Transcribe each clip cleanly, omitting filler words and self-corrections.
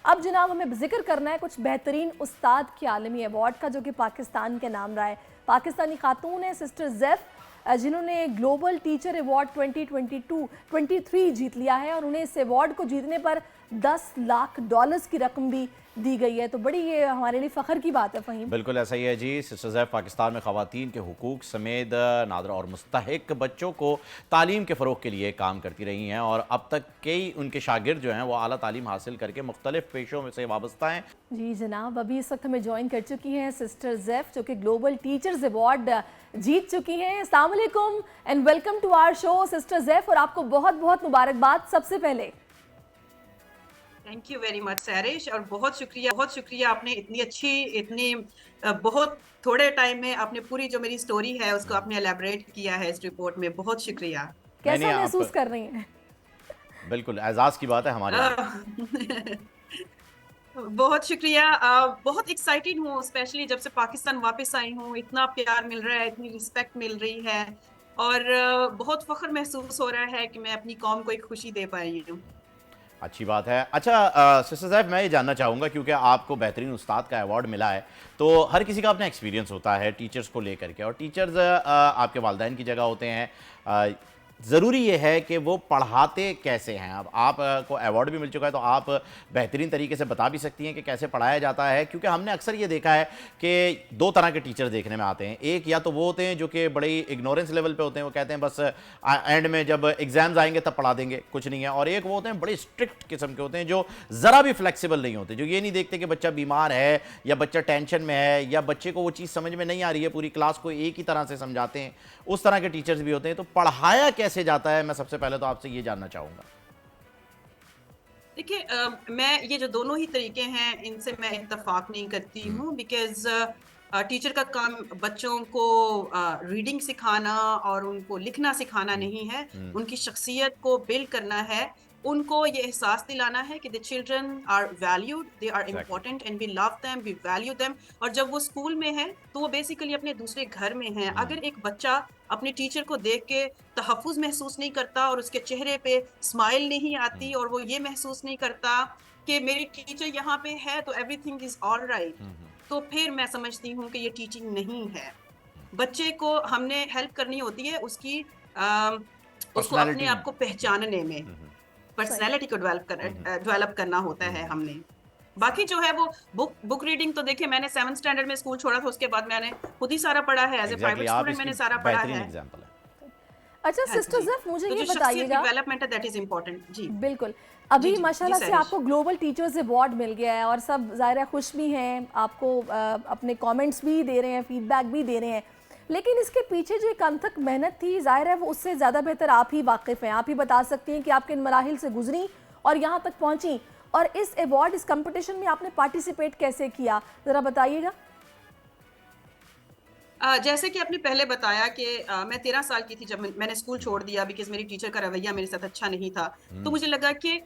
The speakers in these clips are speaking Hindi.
अब जनाब हमें जिक्र करना है कुछ बेहतरीन उस्ताद के आलमी अवार्ड का, जो कि पाकिस्तान के नाम रहा है। पाकिस्तानी खातून है सिस्टर ज़ैफ, जिन्होंने ग्लोबल टीचर अवार्ड 2022-23 जीत लिया है और उन्हें इस अवार्ड को जीतने पर $10 लाख की रकम भी दी गई है। तो बड़ी ये हमारे लिए फ़ख्र की बात है फ़हीम। बिल्कुल ऐसा ही है जी। सिस्टर ज़ैफ पाकिस्तान में ख़वातीन के हुकूक समेत नादरा और मुस्तहिक बच्चों को तालीम के फ़रोग के लिए काम करती रही हैं और अब तक कई उनके शागिर्द जो हैं वो आला तालीम हासिल करके मुख्तलिफ पेशों में से वाबस्ता हैं। जी जनाब, अभी इस वक्त हमें ज्वाइन कर चुकी हैं सिस्टर ज़ैफ, जो कि ग्लोबल टीचर्स अवार्ड जीत चुकी हैं। अस्सलाम वालेकुम and welcome to our show sister Zaif, और आपको बहुत बहुत मुबारकबाद सबसे पहले। Thank you very much Sairish, और बहुत शुक्रिया आपने इतनी बहुत थोड़े टाइम में आपने पूरी जो मेरी स्टोरी है उसको आपने एलैबोरेट किया है इस रिपोर्ट में। बहुत शुक्रिया। कैसा आप महसूस कर रही हैं? बिल्कुल एजाज़ की बात है हमारे लिए। बहुत शुक्रिया। बहुत एक्साइटेड हूँ, स्पेशली जब से पाकिस्तान वापस आई हूँ। इतना प्यार मिल रहा है, इतनी रिस्पेक्ट मिल रही है और बहुत फख्र महसूस हो रहा है कि मैं अपनी कौम को एक खुशी दे पाई हूँ। अच्छी बात है। अच्छा सिस्टर ज़ैफ, मैं ये जानना चाहूँगा क्योंकि आपको बेहतरीन उस्ताद का अवार्ड मिला है, तो हर किसी का अपना एक्सपीरियंस होता है टीचर्स को लेकर के, और टीचर्स आपके वालिदैन की जगह होते हैं। ज़रूरी ये है कि वो पढ़ाते कैसे हैं। अब आपको अवार्ड भी मिल चुका है तो आप बेहतरीन तरीके से बता भी सकती हैं कि कैसे पढ़ाया जाता है, क्योंकि हमने अक्सर ये देखा है कि दो तरह के टीचर देखने में आते हैं। एक या तो वो होते हैं जो कि बड़ी इग्नोरेंस लेवल पे होते हैं, वो कहते हैं बस एंड में जब एग्जाम्स आएंगे तब पढ़ा देंगे, कुछ नहीं है। और एक वो होते हैं बड़े स्ट्रिक्ट किस्म के होते हैं जो ज़रा भी फ्लेक्सिबल नहीं होते, जो ये नहीं देखते कि बच्चा बीमार है या बच्चा टेंशन में है या बच्चे को वो चीज़ समझ में नहीं आ रही है, पूरी क्लास को एक ही तरह से समझाते हैं। उस तरह के टीचर्स भी होते हैं। तो पढ़ाया कैसे जाता है, मैं सबसे पहले तो आपसे ये जानना चाहूंगा। देखिए, मैं ये जो दोनों ही तरीके हैं इनसे मैं इत्तेफाक नहीं करती हूँ, बिकॉज टीचर का काम बच्चों को रीडिंग सिखाना और उनको लिखना सिखाना नहीं है, उनकी शख्सियत को बिल्ड करना है। उनको ये एहसास दिलाना है कि the children are valued, they are important and we love them, we value them. और जब वो स्कूल में है तो वो बेसिकली अपने दूसरे घर में है। अगर एक बच्चा अपने टीचर को देख के तहफ़्फ़ुज़ महसूस नहीं करता और उसके चेहरे पे स्माइल नहीं आती और वो ये महसूस नहीं करता कि मेरी टीचर यहाँ पे है तो एवरीथिंग इज ऑल राइट, तो फिर मैं समझती हूँ कि ये टीचिंग नहीं है। बच्चे को हमने हेल्प करनी होती है उसको अपने आप को पहचानने में, पर्सनैलिटी को डेवलप करना होता है हमने। बाकी जो है वो बुक रीडिंग तो देखिए, मैंने 7th स्टैंडर्ड में स्कूल छोड़ा था, उसके बाद मैंने खुद ही सारा पढ़ा है। एज ए प्राइवेट स्टूडेंट मैंने सारा पढ़ा है। अच्छा सिस्टर ज़ैफ, मुझे ये बताइएगा, डेवलपमेंट है दैट इज इम्पोर्टेंट। जी बिल्कुल। अभी माशाल्लाह से आपको ग्लोबल टीचर्स अवार्ड मिल गया है और सब ज़ाहिर है खुश भी हैं, आपको अपने कमेंट्स भी दे रहे हैं, फीडबैक भी दे रहे हैं, लेकिन इसके पीछे जो एक अनथक मेहनत थी, ज़ाहिर है वो उससे ज़्यादा बेहतर आप ही वाकिफ़ हैं। आप ही बता सकती हैं कि आप किन मराहिल से गुजरी और यहाँ तक पहुँची, और इस अवार्ड, इस कंपटीशन में आपने पार्टिसिपेट कैसे किया, ज़रा बताइएगा। जैसे कि आपने पहले बताया कि मैं 13 साल की थी जब मैंने स्कूल छोड़ दिया, बिकॉज मेरी टीचर का रवैया मेरे साथ अच्छा नहीं था। तो मुझे लगा कि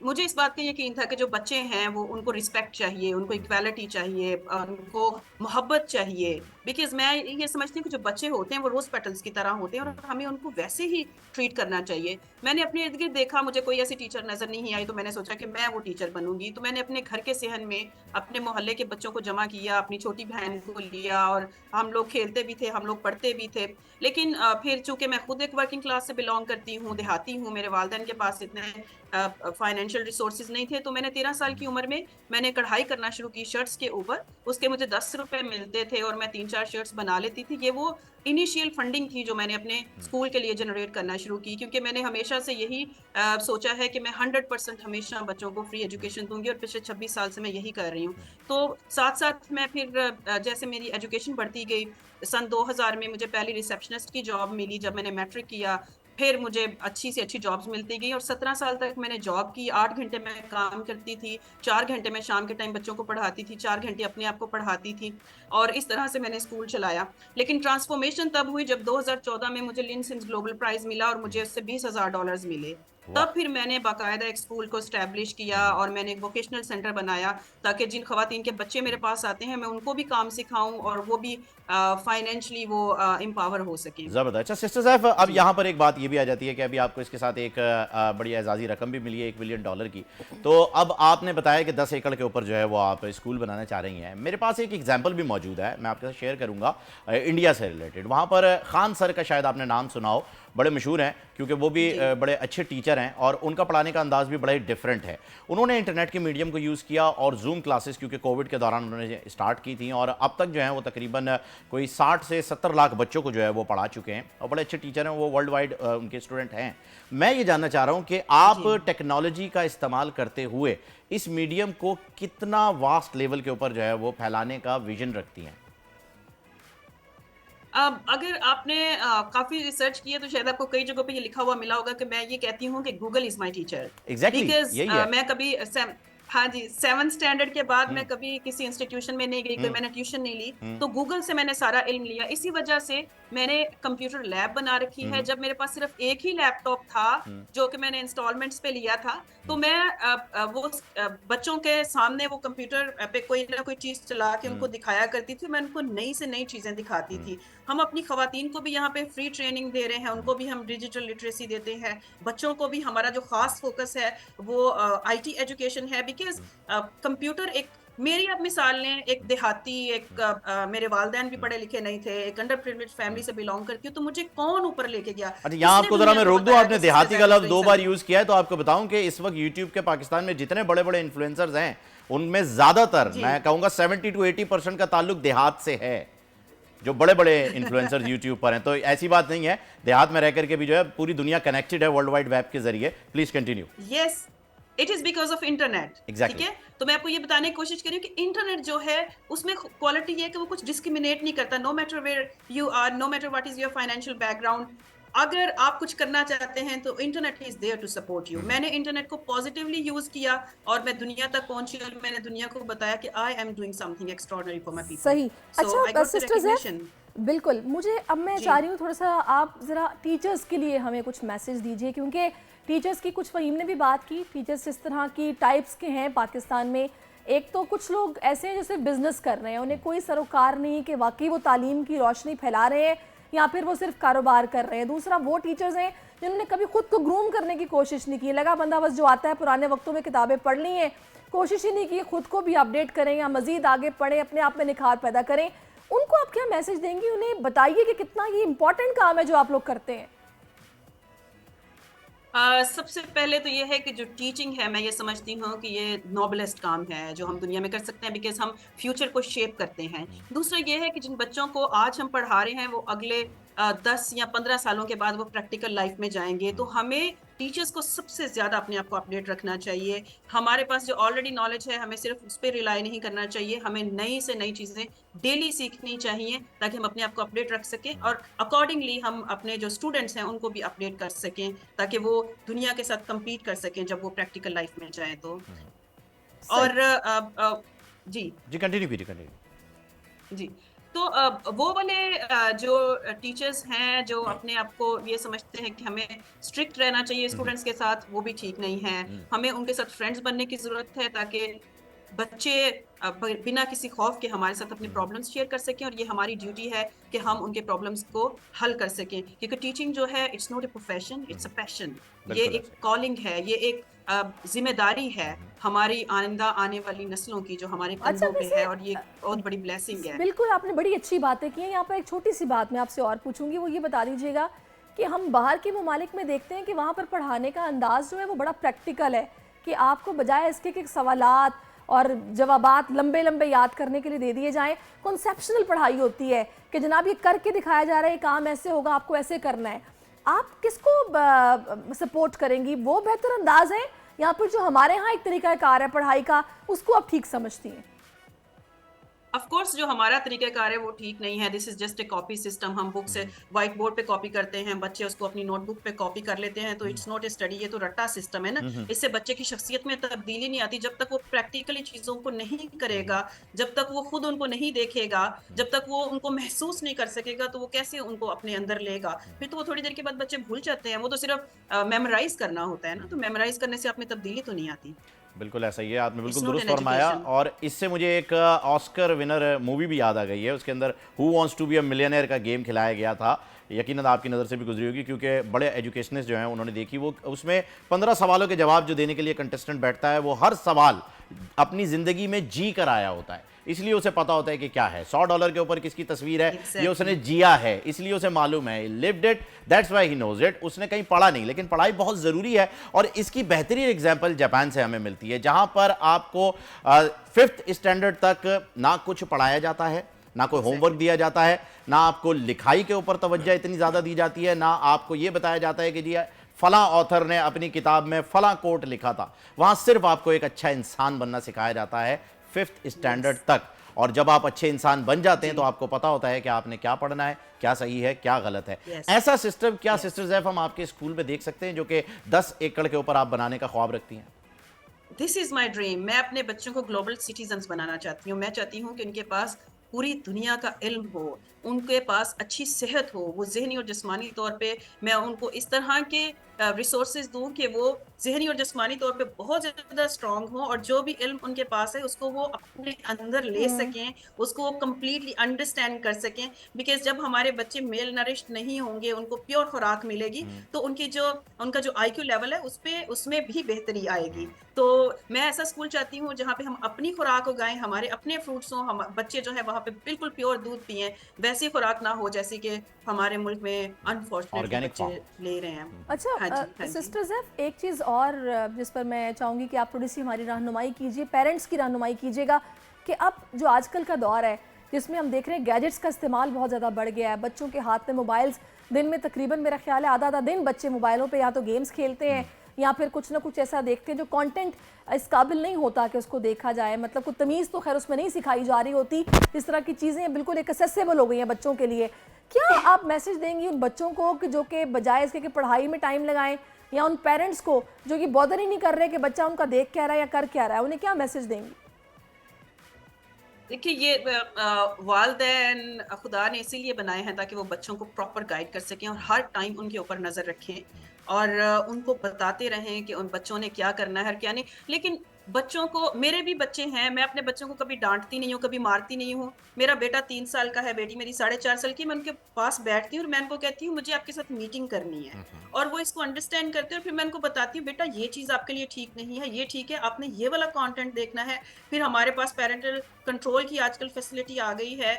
मुझे इस बात का यकीन था कि जो बच्चे हैं वो, उनको रिस्पेक्ट चाहिए, उनको इक्वालिटी चाहिए, उनको मोहब्बत चाहिए। बिकॉज मैं ये समझती हूँ कि जो बच्चे होते हैं वो रोज पेटल्स की तरह होते हैं और हमें उनको वैसे ही ट्रीट करना चाहिए। मैंने अपने इर्द गिर्द देखा, मुझे कोई ऐसी टीचर नजर नहीं आई, तो मैंने सोचा कि मैं वो टीचर बनूंगी। तो मैंने अपने घर के सेहन में अपने मोहल्ले के बच्चों को जमा किया, अपनी छोटी बहन को लिया, और हम लोग खेलते भी थे, हम लोग पढ़ते भी थे। लेकिन फिर चूंकि मैं खुद एक वर्किंग क्लास से बिलोंग करती हूँ, देहाती हूँ, मेरे वालिदैन के पास इतने फाइनेंशियल रिसोर्सेज नहीं थे, तो मैंने 13 साल की उम्र में मैंने कढ़ाई करना शुरू की शर्ट्स के ऊपर। उसके मुझे 10 रुपए मिलते थे और मैं 3-4 शर्ट्स बना लेती थी। ये वो इनिशियल फंडिंग थी जो मैंने अपने स्कूल के लिए जनरेट करना शुरू की, क्योंकि मैंने हमेशा से यही सोचा है कि मैं 100% हमेशा बच्चों को फ्री एजुकेशन दूंगी, और पिछले 26 साल से मैं यही कर रही हूँ। तो साथ साथ मैं फिर जैसे मेरी एजुकेशन बढ़ती गई, सन 2000 में मुझे पहली रिसेप्शनिस्ट की जॉब मिली जब मैंने मैट्रिक किया। फिर मुझे अच्छी से अच्छी जॉब्स मिलती गई और 17 साल तक मैंने जॉब की। 8 घंटे मैं काम करती थी, 4 घंटे मैं शाम के टाइम बच्चों को पढ़ाती थी, 4 घंटे अपने आप को पढ़ाती थी, और इस तरह से मैंने स्कूल चलाया। लेकिन ट्रांसफॉर्मेशन तब हुई जब 2014 में मुझे लिन सिम्स ग्लोबल प्राइज मिला और मुझे उससे $20,000 मिले। तब फिर मैंने बाकायदा एक स्कूल को स्टैब्लिश किया और मैंने एक वोकेशनल सेंटर बनाया ताकि जिन खवातीन के बच्चे मेरे पास आते हैं मैं उनको भी काम सिखाऊं और वो भी फाइनेंशियली वो एम्पावर हो सके। जबरदस्त। अच्छा सिस्टर सैफ, अब जी यहाँ पर एक बात ये भी आ जाती है कि अभी आपको इसके साथ एक बड़ी एजाजी रकम भी मिली है, $1 मिलियन की। तो अब आपने बताया कि 10 एकड़ के ऊपर जो है वो आप स्कूल बनाना चाह रही हैं। मेरे पास एक एग्जाम्पल भी मौजूद है, मैं आपके साथ शेयर करूंगा इंडिया से रिलेटेड। वहाँ पर खान सर का शायद आपने नाम सुना हो, बड़े मशहूर हैं क्योंकि वो भी बड़े अच्छे टीचर हैं और उनका पढ़ाने का अंदाज भी बड़ा ही डिफरेंट है। उन्होंने इंटरनेट के मीडियम को यूज़ किया और जूम क्लासेस क्योंकि कोविड के दौरान उन्होंने स्टार्ट की थी और अब तक जो है वो तकरीबन कोई 60 से 70 लाख बच्चों को जो है वो पढ़ा चुके हैं और बड़े अच्छे टीचर हैं, वो वर्ल्ड वाइड उनके स्टूडेंट हैं। मैं ये जानना चाह रहा हूँ कि आप टेक्नोलॉजी का इस्तेमाल करते हुए इस मीडियम को कितना वास्ट लेवल के ऊपर जो है वो फैलाने का विजन रखती हैं? अगर आपने काफी रिसर्च की है तो शायद आपको कई जगहों पे ये लिखा हुआ मिला होगा कि मैं ये कहती हूँ कि Google is my teacher. Exactly because यही है। मैं कभी हाँ जी 7th स्टैंडर्ड के बाद मैं कभी किसी इंस्टीट्यूशन में नहीं गई, कोई मैंने ट्यूशन नहीं ली, तो गूगल से मैंने सारा इल्म लिया। इसी वजह से मैंने कंप्यूटर लैब बना रखी है। जब मेरे पास सिर्फ एक ही लैपटॉप था जो कि मैंने इंस्टॉलमेंट्स पे लिया था, तो मैं वो बच्चों के सामने वो कंप्यूटर पे कोई ना कोई चीज चला के उनको दिखाया करती थी। मैं उनको नई से नई चीजें दिखाती थी। हम अपनी खवातीन को भी यहाँ पे फ्री ट्रेनिंग दे रहे हैं, उनको भी हम डिजिटल लिटरेसी देते हैं। बच्चों को भी हमारा जो खास फोकस है वो आईटी एजुकेशन है। बिकॉज कंप्यूटर एक मेरी अब मिसाल लें, एक देहाती मेरे वालिदैन भी पढ़े लिखे नहीं थे, एक अंडर प्रिविलेज फैमिली से बिलोंग करती हूँ, तो मुझे कौन ऊपर लेके गया? अच्छा यहाँ आपको जरा मैं रोक दूं, आपने देहाती का लफ्ज 2 बार यूज किया है, तो आपको बताऊं कि इस वक्त यूट्यूब के पाकिस्तान में जितने बड़े बड़े इन्फ्लुएंसर्स हैं उनमें ज्यादातर मैं कहूंगा 70 to 80% का ताल्लुक देहात से है। जो बड़े बड़े इन्फ्लुएंसर्स यूट्यूब पर हैं, तो ऐसी बात नहीं है, देहात में रह करके भी जो है पूरी दुनिया कनेक्टेड है वर्ल्ड वाइड वेब के जरिए। Please continue. Yes, it is because of internet. Exactly. ठीक है, तो मैं आपको ये बताने की कोशिश कर रही हूँ कि इंटरनेट जो है उसमें क्वालिटी ये है कि वो कुछ डिस्क्रिमिनेट नहीं करता। No matter where you are, no matter what is your financial background, अगर आप कुछ करना चाहते हैं तो internet is there to support you. मैंने इंटरनेट को पॉजिटिवली यूज किया और मैं दुनिया तक पहुंची और मैंने दुनिया को बताया कि I am doing something extraordinary for my people. सही। अच्छा सिस्टर्स, बिल्कुल, मुझे अब मैं चाह रही हूँ थोड़ा सा आप ज़रा टीचर्स के लिए हमें कुछ मैसेज दीजिए, क्योंकि टीचर्स की कुछ फ़हीम ने भी बात की। टीचर्स इस तरह की टाइप्स के हैं पाकिस्तान में। एक तो कुछ लोग ऐसे हैं जैसे बिजनेस कर रहे हैं, उन्हें कोई सरोकार नहीं कि वाकई वो तालीम की रोशनी फैला रहे हैं या फिर वो सिर्फ कारोबार कर रहे हैं। दूसरा वो टीचर्स हैं जिन्होंने कभी खुद को ग्रूम करने की कोशिश नहीं की, लगा बंदा बस जो आता है पुराने वक्तों में किताबें पढ़ ली हैं, कोशिश ही नहीं की खुद को भी अपडेट करें या मज़ीद आगे पढ़ें, अपने आप में निखार पैदा करें। उनको आप क्या मैसेज देंगी? उन्हें बताइए कि कितना ये इंपॉर्टेंट काम है जो आप लोग करते हैं। सबसे पहले तो ये है कि जो टीचिंग है, मैं ये समझती हूँ कि ये नोबलेस्ट काम है जो हम दुनिया में कर सकते हैं, बिकॉज हम फ्यूचर को शेप करते हैं। दूसरा ये है कि जिन बच्चों को आज हम पढ़ा रहे हैं वो अगले 10 या 15 सालों के बाद वो प्रैक्टिकल लाइफ में जाएंगे, तो हमें टीचर्स को सबसे ज्यादा अपने आप को अपडेट रखना चाहिए। हमारे पास जो ऑलरेडी नॉलेज है हमें सिर्फ उस पर रिलाई नहीं करना चाहिए, हमें नई से नई चीजें डेली सीखनी चाहिए ताकि हम अपने आप को अपडेट रख सकें और अकॉर्डिंगली हम अपने जो स्टूडेंट्स हैं उनको भी अपडेट कर सकें ताकि वो दुनिया के साथ compete कर सकें जब वो प्रैक्टिकल लाइफ में जाए तो। और जी कंटिन्यू कीजिए, कंटिन्यू। जी, तो वो वाले जो टीचर्स हैं जो अपने आप को ये समझते हैं कि हमें स्ट्रिक्ट रहना चाहिए स्टूडेंट्स के साथ, वो भी ठीक नहीं है। हमें उनके साथ फ्रेंड्स बनने की जरूरत है ताकि बच्चे बिना किसी खौफ के हमारे साथ अपने प्रॉब्लम्स शेयर कर सकें और ये हमारी ड्यूटी है कि हम उनके प्रॉब्लम्स को हल कर सकें, क्योंकि टीचिंग जो है it's not a profession, it's a passion. ये एक कॉलिंग है, ये एक जिम्मेदारी है हमारी आइंदा आने वाली नस्लों की जो हमारे कंधों पे है और ये बहुत बड़ी ब्लेसिंग है। बिल्कुल, आपने बड़ी अच्छी बातें की हैं। यहाँ पर एक छोटी सी बात मैं आपसे और पूछूंगी, वो ये बता दीजिएगा कि हम बाहर के ममालिक में देखते हैं कि वहाँ पर पढ़ाने का अंदाज जो है वो बड़ा प्रैक्टिकल है कि आपको बजाय इसके कि सवालात और जवाबात लंबे लंबे याद करने के लिए दे दिए जाएं, कॉन्सेप्शनल पढ़ाई होती है कि जनाब ये करके दिखाया जा रहा है, काम ऐसे होगा, आपको ऐसे करना है। आप किसको सपोर्ट करेंगी? वो बेहतर अंदाज है या फिर जो हमारे यहाँ एक तरीका कार है पढ़ाई का, उसको आप ठीक समझती हैं? ऑफ कोर्स जो हमारा तरीकाकार है वो ठीक नहीं है। This is just a copy system. हम बुक से व्हाइट बोर्ड पे कॉपी करते हैं, बच्चे उसको अपनी नोटबुक पे कॉपी कर लेते हैं, तो इट्स नॉट ए स्टडी, ये तो रट्टा सिस्टम है ना। इससे बच्चे की शख्सियत में तब्दीली नहीं आती। जब तक वो प्रैक्टिकली चीजों को नहीं करेगा, जब तक वो खुद उनको नहीं देखेगा, जब तक वो उनको महसूस नहीं कर सकेगा, तो वो कैसे उनको अपने अंदर लेगा। फिर तो वो थोड़ी देर के बाद बच्चे भूल जाते हैं। वो तो सिर्फ मेमोराइज करना होता है ना, तो मेमोराइज करने से आप में तब्दीली तो नहीं आती। बिल्कुल ऐसा ही है, आपने बिल्कुल इट्स नॉट दुरुस्त एन फरमाया। एजुकेशन। और इससे मुझे एक ऑस्कर विनर मूवी भी याद आ गई है। उसके अंदर who wants to be a millionaire का गेम खिलाया गया था। यकीनन आपकी नज़र से भी गुजरी होगी, क्योंकि बड़े एजुकेशनिस्ट जो हैं उन्होंने देखी। वो उसमें 15 सवालों के जवाब जो देने के लिए कंटेस्टेंट बैठता है, वो हर सवाल अपनी ज़िंदगी में जी कर आया होता है, इसलिए उसे पता होता है कि क्या है। $100 के ऊपर किसकी तस्वीर है, ये उसने जिया है, इसलिए उसे मालूम है, lived it, that's why he knows it. उसने कहीं पढ़ा नहीं, लेकिन पढ़ाई बहुत ज़रूरी है। और इसकी बेहतरीन एग्जाम्पल जापान से हमें मिलती है, जहां पर आपको 5th स्टैंडर्ड तक ना कुछ पढ़ाया जाता है, ना कोई होमवर्क दिया जाता है, ना आपको लिखाई के ऊपर तवज्जो इतनी ज़्यादा दी जाती है, ना आपको ये बताया जाता है कि जी फला ऑथर ने अपनी किताब में फला कोट लिखा था। वहाँ सिर्फ आपको एक अच्छा इंसान बनना सिखाया जाता है 5th स्टैंडर्ड तक। और जब आप अच्छे इंसान बन जाते हैं तो आपको पता होता है कि आपने क्या पढ़ना है, क्या सही है, क्या गलत है। ऐसा सिस्टम क्या सिस्टर ज़ैफ हम आपके स्कूल में देख सकते हैं, जो कि 10 एकड़ के ऊपर आप बनाने का ख्वाब रखती हैं? This is my dream. मैं अपने बच्चों को ग्लोबल सिटीजन्स बनाना चाहती हूँ। मैं चाहती हूँ कि उनके पास पूरी दुनिया का इल्म हो, उनके पास अच्छी सेहत हो, वो ज़हनी और जिस्मानी तौर पे मैं उनको इस तरह के रिसोर्सेज दूँ कि वो ज़हनी और जिस्मानी तौर पे बहुत ज़्यादा स्ट्रांग हों, और जो भी इल्म उनके पास है उसको वो अपने अंदर ले सकें, उसको वो कंप्लीटली अंडरस्टैंड कर सकें। बिकॉज़ जब हमारे बच्चे मेल नरिश्ड नहीं होंगे, उनको प्योर खुराक मिलेगी, तो उनका जो आईक्यू लेवल है उसमें भी बेहतरी आएगी। तो मैं ऐसा स्कूल चाहती हूँ जहाँ पे हम अपनी खुराक उगाएं, हमारे अपने फ्रूट्स हों, हम बच्चे जो है वहाँ पे बिल्कुल प्योर दूध पिएं, वैसी खुराक ना हो जैसी कि हमारे मुल्क में अनफॉर्चुनेटली ऑर्गेनिक बच्चे फॉर्म। ले रहे हैं। अच्छा हाँ जी, हाँ जी। सिस्टर ज़ैफ, एक चीज़ और जिस पर मैं चाहूँगी कि आप थोड़ी सी हमारी रहनुमाई कीजिए, पेरेंट्स की रहनुमाई कीजिएगा, कि अब जो आजकल का दौर है जिसमें हम देख रहे हैं गैजेट्स का इस्तेमाल बहुत ज़्यादा बढ़ गया है, बच्चों के हाथ में मोबाइल्स, दिन में तकरीबन मेरा ख्याल है आधा दिन बच्चे मोबाइलों पे या तो गेम्स खेलते हैं या फिर कुछ ना कुछ ऐसा देखते हैं जो कंटेंट इस काबिल नहीं होता कि उसको देखा जाए। मतलब कोई तमीज़ तो खैर उसमें नहीं सिखाई जा रही होती, इस तरह की चीज़ें बिल्कुल एक एक्सेसिबल हो गई हैं बच्चों के लिए। क्या आप मैसेज देंगी उन बच्चों को कि जो कि बजाय इसके कि पढ़ाई में टाइम लगाएं, या उन पेरेंट्स को जो कि बॉदर ही नहीं कर रहे कि बच्चा उनका देख क्या रहा है या कर क्या रहा है, उन्हें क्या मैसेज देंगी? देखिए, ये वालिदैन खुदा ने इसीलिए बनाए हैं ताकि वो बच्चों को प्रॉपर गाइड कर सकें और हर टाइम उनके ऊपर नज़र रखें, और उनको बताते रहें कि उन बच्चों ने क्या करना है और क्या नहीं। लेकिन बच्चों को, मेरे भी बच्चे हैं, मैं अपने बच्चों को कभी डांटती नहीं हूँ, कभी मारती नहीं हूँ। मेरा बेटा 3 साल का है, बेटी मेरी 4.5 साल की। मैं उनके पास बैठती हूँ और मैं उनको कहती हूँ मुझे आपके साथ मीटिंग करनी है, और वो इसको अंडरस्टैंड करते हैं। और फिर मैं उनको बताती हूँ बेटा ये चीज़ आपके लिए ठीक नहीं है, ये ठीक है, आपने ये वाला कंटेंट देखना है। फिर हमारे पास पेरेंटल कंट्रोल की आजकल फैसिलिटी आ गई है,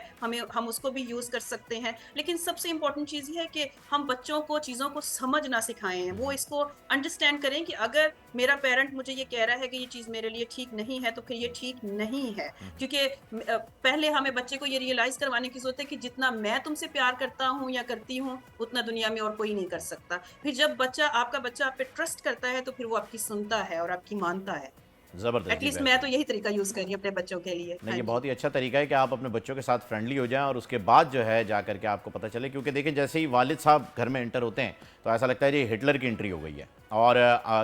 हम उसको भी यूज़ कर सकते हैं। लेकिन सबसे इम्पोर्टेंट चीज़ ये है कि हम बच्चों को चीज़ों को समझना सिखाएं, वो इसको अंडरस्टैंड करें कि अगर मेरा पेरेंट मुझे ये कह रहा है कि ये चीज़ मेरे लिए ठीक नहीं है, तो फिर ये ठीक नहीं है। क्योंकि पहले हमें बच्चे को ये रियलाइज करवाने की जरूरत है कि जितना मैं तुमसे प्यार करता हूँ या करती हूँ, उतना दुनिया में और कोई नहीं कर सकता। फिर जब आपका बच्चा आप पे ट्रस्ट करता है, तो फिर वो आपकी सुनता है और आपकी मानता है। ज़बरदस्त जी, एटलीस्ट मैं तो यही तरीका यूज कर रही हूँ अपने बच्चों के लिए। नहीं, हाँ ये जी। बहुत ही अच्छा तरीका है कि आप अपने बच्चों के साथ फ्रेंडली हो जाएं और उसके बाद जो है जा करके आपको पता चले। क्योंकि देखिए, जैसे ही वालिद साहब घर में एंटर होते हैं तो ऐसा लगता है ये हिटलर की एंट्री हो गई है। और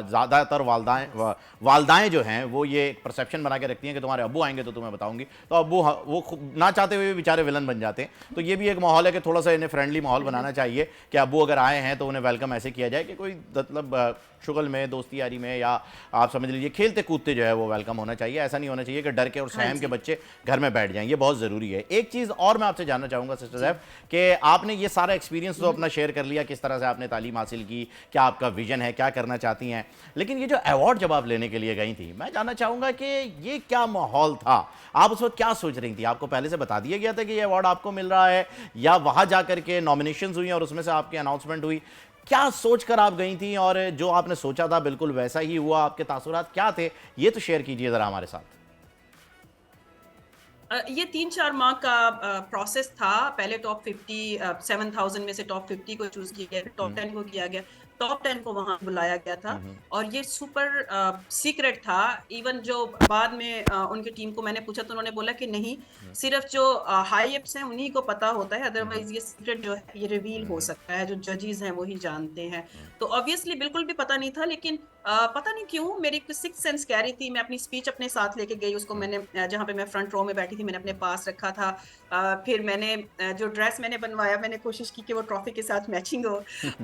ज़्यादातर वालदाएँ जो हैं वो ये परसेप्शन बना के रखती हैं कि तुम्हारे अब्बू आएंगे तो तुम्हें बताऊंगी, तो अब्बू वो ना चाहते हुए बेचारे विलन बन जाते हैं। तो ये भी एक माहौल है कि थोड़ा सा इन्हें फ्रेंडली माहौल बनाना चाहिए कि अब्बू अगर आए हैं तो उन्हें वेलकम ऐसे किया जाए कि कोई मतलब शुगल में, दोस्ती यारी में, या आप समझ लीजिए खेलते कूदते जो है वो वेलकम होना चाहिए। ऐसा नहीं होना चाहिए कि डर के और सहम के बच्चे घर में बैठ जाएं। ये बहुत ज़रूरी है। एक चीज़ और मैं आपसे जानना चाहूँगा सिस्टर ज़ैफ, कि आपने ये सारा एक्सपीरियंस तो अपना शेयर कर लिया, किस तरह से आपने तालीम हासिल की, क्या आपका विजन है, क्या करना चाहती हैं, लेकिन ये जो अवार्ड जब आप लेने के लिए गई थी, मैं जानना चाहूँगा कि ये क्या माहौल था, आप उस वक्त क्या सोच रही थी? आपको पहले से बता दिया गया था कि ये अवार्ड आपको मिल रहा है, या वहाँ जा करके नॉमिनेशंस हुई और उसमें से आपकी अनाउंसमेंट हुई? क्या सोच कर आप गई थी, और जो आपने सोचा था बिल्कुल वैसा ही हुआ? आपके तासुरात क्या थे, ये तो शेयर कीजिए ज़रा हमारे साथ। ये 3-4 माह का प्रोसेस था। पहले टॉप 50 7,000 में से टॉप 50 को चूज किया गया, टॉप 10 को किया गया। टॉप 10 को वहां बुलाया गया था और ये सुपर सीक्रेट था। इवन जो बाद में उनकी टीम को मैंने पूछा तो उन्होंने बोला कि नहीं, सिर्फ जो हाई अप्स हैं उन्हीं को पता होता है, अदरवाइज ये सीक्रेट जो है ये रिवील हो सकता है, जो जजेस हैं वही जानते हैं। तो ऑब्वियसली बिल्कुल भी पता नहीं था, लेकिन पता नहीं क्यों मेरी सिक्स सेंस कह रही थी। मैं अपनी स्पीच अपने साथ लेके गई, उसको मैंने जहाँ पे मैं फ्रंट रो में बैठी थी मैंने अपने पास रखा था। फिर मैंने जो ड्रेस मैंने बनवाया मैंने कोशिश की कि वो ट्रॉफी के साथ मैचिंग हो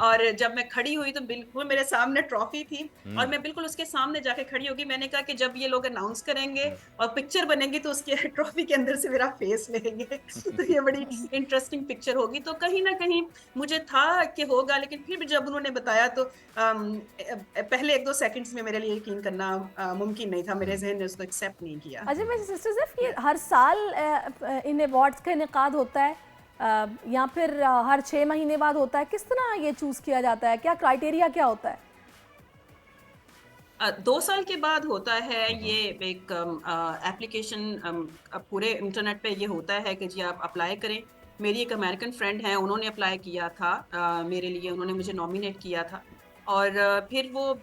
और जब मैं खड़ी हुई तो बिल्कुल मेरे सामने ट्रॉफी थी और मैं बिल्कुल उसके सामने जाके खड़ी होगी। मैंने कहा कि जब ये लोग अनाउंस करेंगे और पिक्चर बनेगी तो उसके ट्रॉफी के अंदर से मेरा फेस लेंगे तो ये बड़ी इंटरेस्टिंग पिक्चर होगी। तो कहीं ना कहीं मुझे था कि होगा, लेकिन फिर भी जब उन्होंने बताया तो पहले 1-2 सेकंड्स में मेरे लिए यकीन करना मुमकिन नहीं था, मेरे जहन ने उसको एक्सेप्ट नहीं किया। अच्छा मेरे सिस्टर्स, ये हर साल इन अवार्ड्स का इनेकाद होता है या फिर हर 6 महीने बाद होता है? किस तरह ये चूज किया जाता है, क्या क्राइटेरिया क्या होता है? 2 साल के बाद होता है ये एक एप्लीकेशन, पूरे इंटरनेट पे ये होता है कि जी आप अप्लाई करें। मेरी एक अमेरिकन फ्रेंड है, उन्होंने अप्लाई किया था मेरे लिए, उन्होंने मुझे नॉमिनेट किया था और फिर वो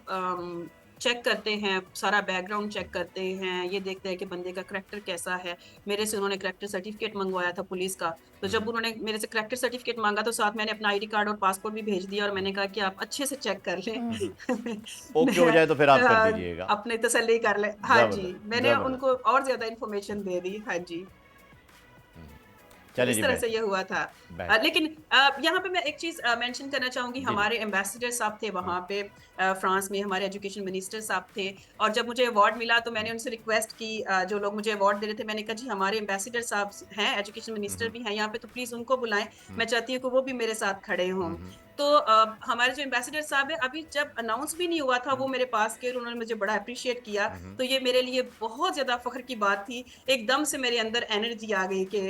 चेक करते हैं, सारा बैकग्राउंड चेक करते हैं, ये देखते हैं कि बंदे का करैक्टर कैसा है। मेरे से उन्होंने करैक्टर सर्टिफिकेट मंगवाया था पुलिस का, तो जब उन्होंने मेरे से करैक्टर सर्टिफिकेट मांगा तो साथ मैंने अपना आईडी कार्ड और पासपोर्ट भी भेज दिया और मैंने कहा कि आप अच्छे से चेक कर लें ओके हो जाए तो फिर आप कर दीजिएगा, अपने तसल्ली कर ले। हाँ जी, जबरदस्त मैंने जबरदस्त। उनको और ज्यादा इन्फॉर्मेशन दे दी। हाँ जी, चलिए इस जी, तरह से ये हुआ था। बेहतर। लेकिन यहाँ पे मैं एक चीज मेंशन करना चाहूंगी, हमारे एम्बेसडर साहब थे वहाँ पे फ्रांस में, हमारे एजुकेशन मिनिस्टर साहब थे और जब मुझे अवार्ड मिला तो मैंने उनसे रिक्वेस्ट की, जो लोग मुझे अवार्ड दे रहे थे, मैंने कहा जी हमारे एम्बेसडर साहब हैं, एजुकेशन मिनिस्टर भी हैं यहाँ पे, तो प्लीज उनको बुलाएं, मैं चाहती हूँ कि वो भी मेरे साथ खड़े हों। तो हमारे जो एम्बेसडर साहब है, अभी जब अनाउंस भी नहीं हुआ था वो मेरे पास के, उन्होंने मुझे बड़ा अप्रिशिएट किया, तो ये मेरे लिए बहुत ज्यादा फख्र की बात थी। एकदम से मेरे अंदर एनर्जी आ गई कि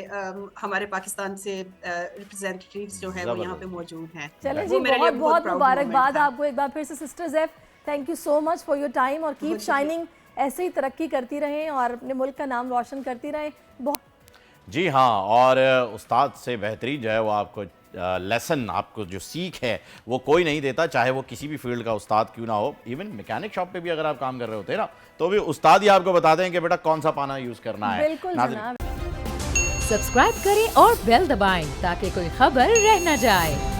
हमारे पाकिस्तान से रिप्रेजेंटेटिव्स जो है वो यहाँ पे मौजूद हैं। चले वो जी, मेरे लिए बहुत बहुत proud मुबारकबाद moment था। आपको एक बार फिर से sister Zaif. Thank you so much for your time और कीप शाइनिंग, ऐसे ही तरक्की करती रहें और अपने मुल्क का नाम रोशन करती रहें। बहुत जी हाँ, और उस्ताद से बेहतरीन जो है वो आपको लेसन, आपको जो सीख है वो कोई नहीं देता, चाहे वो किसी भी फील्ड का उस्ताद क्यों ना हो। इवन मैकेनिक शॉप पे भी अगर आप काम कर रहे होते हैं ना, तो भी उस्ताद ही आपको बताते हैं कि बेटा कौन सा पाना यूज़ करना है। बिल्कुल जनाब। सब्सक्राइब करें और बेल दबाएं ताकि कोई खबर रह न जाए।